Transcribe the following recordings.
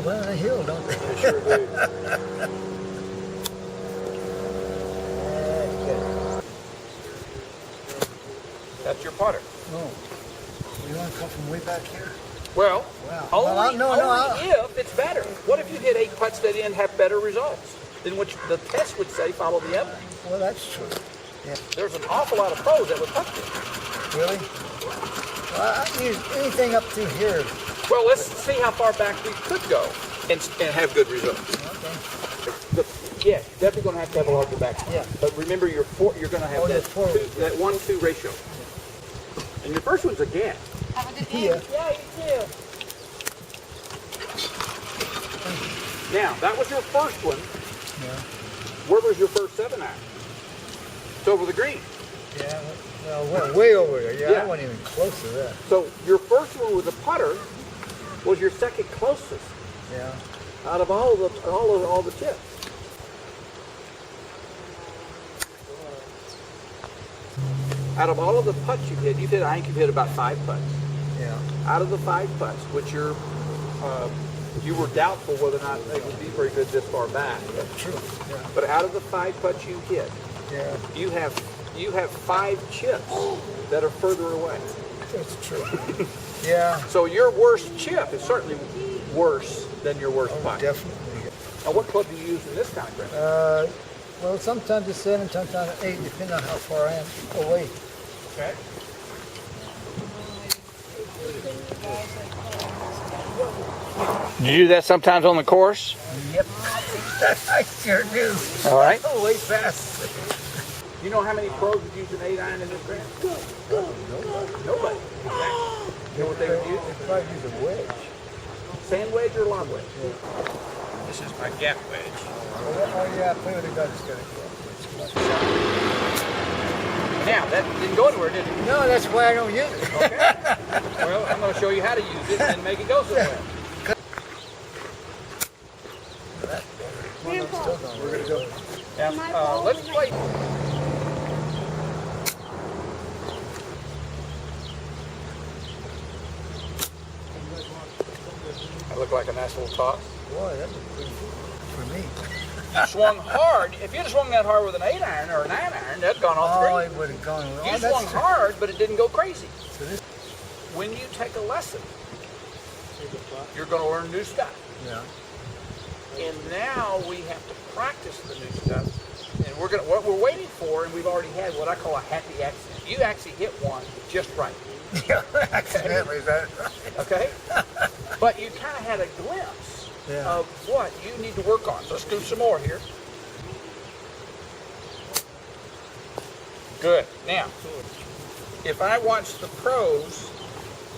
down the hill, don't they? They sure do. That's your putter. No. You want to come from way back here? Well, Wow. only, Well, only if it's better. What if you hit 8 putts that didn't have better results? Then which the test would say follow the evidence. Well, that's true. Yeah. There's an awful lot of pros that would putt this. Really? Well, I use anything up through here. Well, let's see how far back we could go and have good results. Okay. Yeah, definitely going to have a larger backswing. Yeah. But remember, you're going to have that 1-2 ratio. And your first one's a gap. Have a good day. Yeah. Yeah, you too. Now, that was your first one. Yeah. Where was your first 7-iron? It's over the green. Yeah. Well, way over there. Yeah, Yeah. I wasn't even close to that. So your first one with a putter was your second closest Yeah. out of all the chips. Out of all of the putts I think you've hit about 5 putts. Yeah. Out of the 5 putts, which you were doubtful whether or not they would be very good this far back. That's true. Yeah. But out of the 5 putts you hit, Yeah. you have 5 chips that are further away. That's true. Yeah. So your worst chip is certainly worse than your worst putt. Definitely. Now, what club do you use in this kind of ground? Well, sometimes it's 7, sometimes it's 8, depending on how far I am away. Okay. You do that sometimes on the course? Yep. I sure do. All right. Oh, way fast. You know how many pros would use an 8-iron in this ground? Nobody. Exactly. You know what they would use? They'd probably use a wedge. Sand wedge or lob wedge? This is my gap wedge. Oh, yeah, play with the gun. It's got a Now, that didn't go anywhere, did it? No, that's why I don't use it. Okay. Well, I'm going to show you how to use it and make it go somewhere. We're going to go. Now, let's play. I look like a nice little toss. Boy, that was pretty good for me. You swung hard. If you'd have swung that hard with an 8-iron or a 9-iron, that'd gone off the Oh, green. it would have gone. You swung hard, but it didn't go crazy. So this, When you take a lesson, you're going to learn new stuff. yeah. And now we have to practice the new stuff. And what we're waiting for, and we've already had what I call a happy accident. You actually hit one just right. Yeah, accidentally, is that right? Okay? But you kind of had a glimpse of what you need to work on. So let's do some more here. Good. Now, if I watch the pros,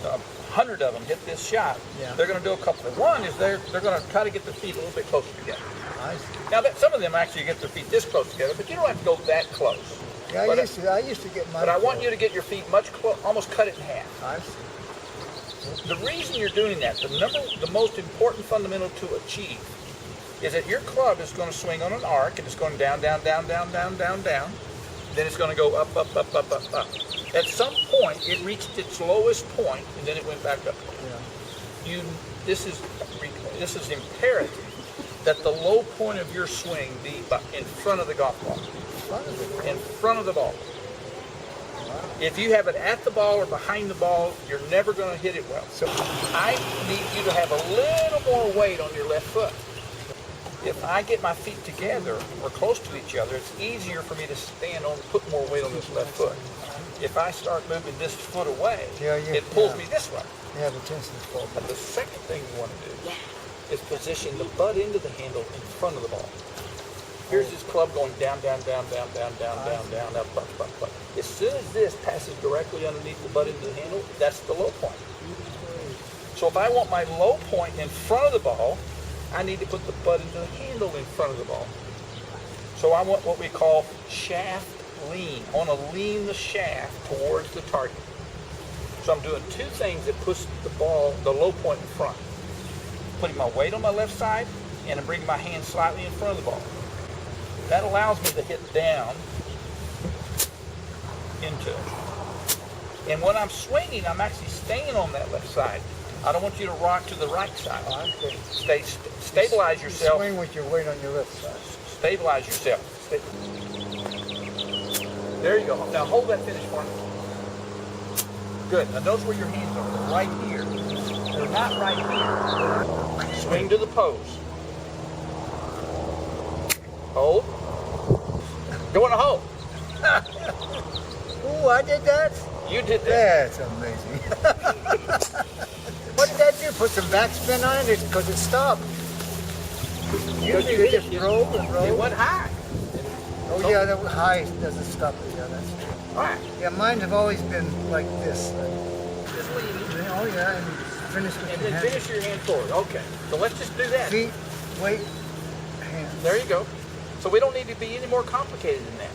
100 of them hit this shot, they're going to do a couple. One is they're going to try to get their feet a little bit closer together. I see. Now, some of them actually get their feet this close together, but you don't have to go that close. Yeah, But I used to get my. But I want you to get your feet much almost cut it in half. I see. The reason you're doing that, the most important fundamental to achieve, is that your club is going to swing on an arc and it's going down, down, down, down, down, down, down. Then it's going to go up, up, up, up, up, up. At some point, it reached its lowest point and then it went back up. Yeah. This is imperative that the low point of your swing be in front of the golf ball. In front of the ball. If you have it at the ball or behind the ball, you're never going to hit it well. So I need you to have a little more weight on your left foot. If I get my feet together or close to each other, it's easier for me to put more weight on this left foot. If I start moving this foot away, it pulls me this way. You have a tendency to fall But back. the second thing you want to do is position the butt into the handle in front of the ball. Here's this club going down, down, down, down, down, down, down, down, up, up, up, up. As soon as this passes directly underneath the butt into the handle, that's the low point. So if I want my low point in front of the ball, I need to put the butt into the handle in front of the ball. So I want what we call shaft lean. I want to lean the shaft towards the target. So I'm doing two things that push the low point in front. Putting my weight on my left side, and I'm bringing my hand slightly in front of the ball. That allows me to hit down into it. And when I'm swinging, I'm actually staying on that left side. I don't want you to rock to the right side. Oh, I'm good. Stabilize You yourself. swing with your weight on your left side. Stabilize yourself. There you go. Now hold that finish for me. Good. Now notice where your hands are. They're right here. They're not right here. Swing to the pose. Hold. Go in the hole. Ooh, I did that? You did that. That's amazing. What did that do? Put some backspin on it? Because it stopped. Usually you they hit just it. roll and roll. It went high. Oh yeah, that high doesn't stop it. Yeah, that's true. All right. Yeah, mine have always been like this. This is what you need to do. Oh yeah, and finish with And your then hands. finish your hand forward. Okay. So let's just do that. Feet, weight, hands. There you go. So we don't need to be any more complicated than that.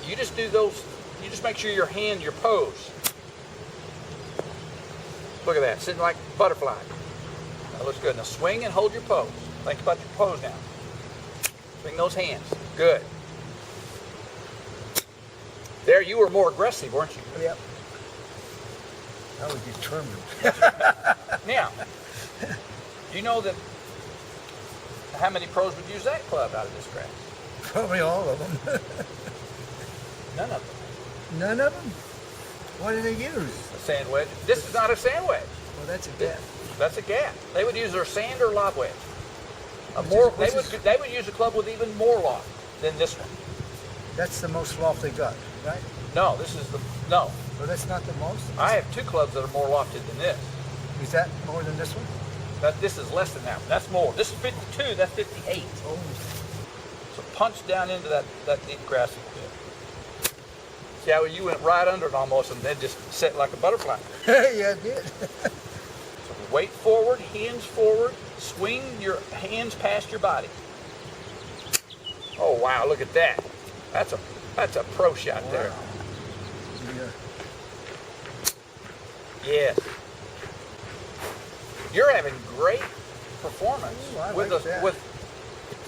You just do those, you just make sure your hand, your pose. Look at that, sitting like a butterfly. That looks good. Now swing and hold your pose. Think about your pose now. Swing those hands. Good. There, you were more aggressive, weren't you? Yep. I was determined. Now, you know that how many pros would use that club out of this grass? Probably all of them. None of them. None of them? What do they use? A sand wedge. This is not a sand wedge. Well, that's a gap. That's a gap. They would use their sand or lob wedge. They would use a club with even more loft than this one. That's the most loft they got, right? No, this is no. So that's not the most? I have two clubs that are more lofted than this. Is that more than this one? This is less than that one. That's more. This is 52. That's 58. Oh. So punch down into that deep grass a bit. See how you went right under it almost, and then just set like a butterfly. Yeah, it did. So weight forward, hands forward, swing your hands past your body. Oh wow, look at that. That's a pro shot there. Wow. Yeah. Yes. You're having great performance Ooh, I with like that. with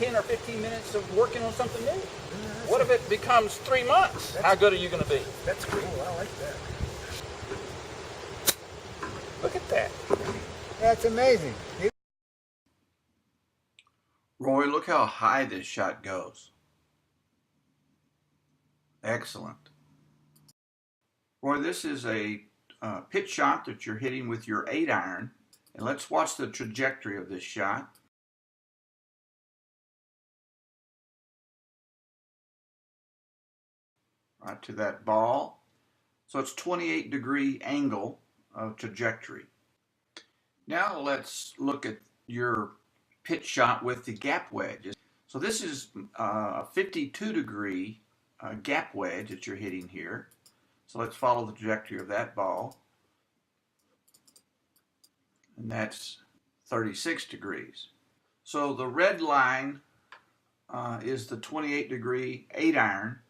10 or 15 minutes of working on something new. Yeah, What if it becomes 3 months? How good are you going to be? That's cool. I like that. Look at that. That's amazing. Roy, look how high this shot goes. Excellent. Roy, this is a pitch shot that you're hitting with your 8-iron. And let's watch the trajectory of this shot. Right to that ball. So it's 28-degree angle of trajectory. Now let's look at your pitch shot with the gap wedge. So this is a 52-degree gap wedge that you're hitting here. So let's follow the trajectory of that ball. And that's 36 degrees. So the red line is the 28-degree 8-iron,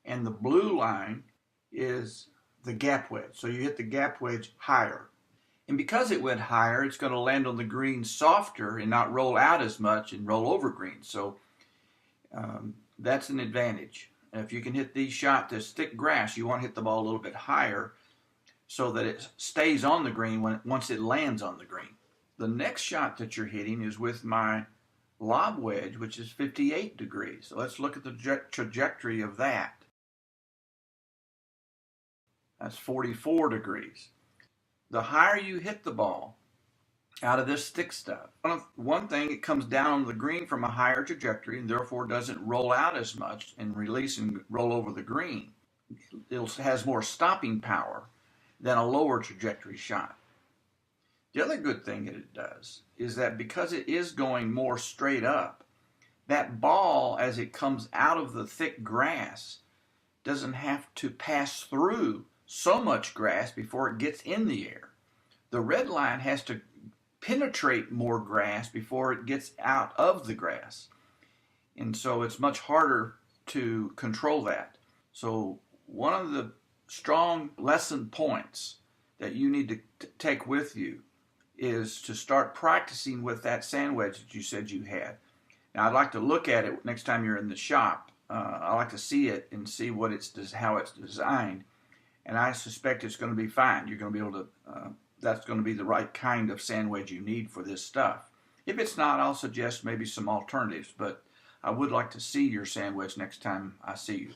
and the blue line is the gap wedge. So you hit the gap wedge higher. And because it went higher, it's going to land on the green softer and not roll out as much and roll over green. So that's an advantage. And if you can hit these shots, this thick grass, you want to hit the ball a little bit higher so that it stays on the green once it lands on the green. The next shot that you're hitting is with my lob wedge, which is 58 degrees. So let's look at the trajectory of that. That's 44 degrees. The higher you hit the ball out of this thick stuff, one thing, it comes down on the green from a higher trajectory and therefore doesn't roll out as much and release and roll over the green. It has more stopping power than a lower trajectory shot. The other good thing that it does is that because it is going more straight up, that ball, as it comes out of the thick grass, doesn't have to pass through so much grass before it gets in the air. The red line has to penetrate more grass before it gets out of the grass. And so it's much harder to control that. So one of the strong lesson points that you need to take with you is to start practicing with that sand wedge that you said you had. Now I'd like to look at it next time you're in the shop. I like to see it and see how it's designed, and I suspect it's going to be fine. You're going to be able to that's going to be the right kind of sand wedge you need for this stuff. If it's not, I'll suggest maybe some alternatives, but I would like to see your sand wedge next time I see you.